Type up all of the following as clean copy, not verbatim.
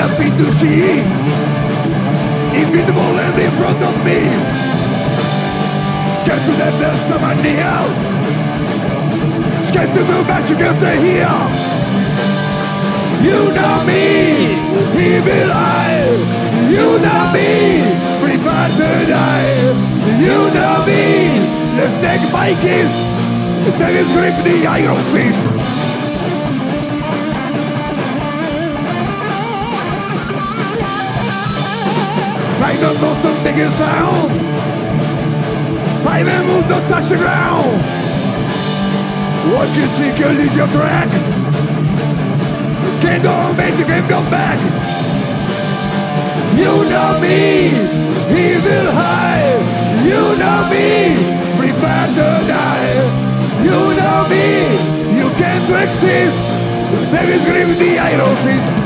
nothing to see. Invisible and in front of me. Scared to let there's someone near. Scared to move but you can stay here. You know me, evil eye. You know me, prepare to die. You know me, the snake bite is. Devil's grip the iron fist. Try not to make a sound. Five and move, don't touch the ground. What you seek, you lose your track. Can't go make the game come back. You know me, evil high. You know me, prepare to die. You know me, you can't exist. Devil's grip the iron fist.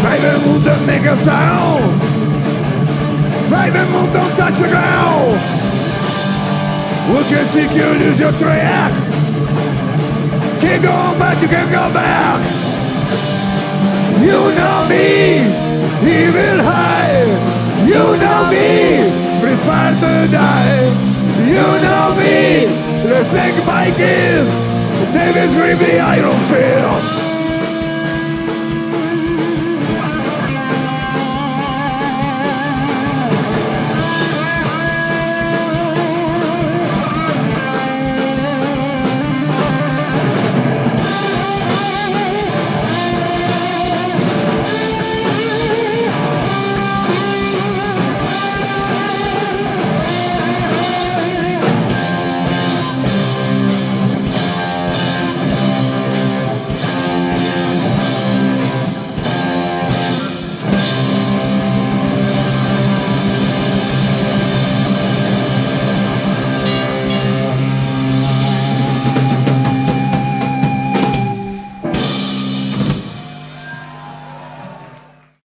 Try to move, don't make a sound. Try to move, don't touch the ground. Look and seek, you lose your track. Can't go back, you can't go back. You know me, evil high. You know me, prepare to die. You know me, the snake bite is. Devil's grip the iron field.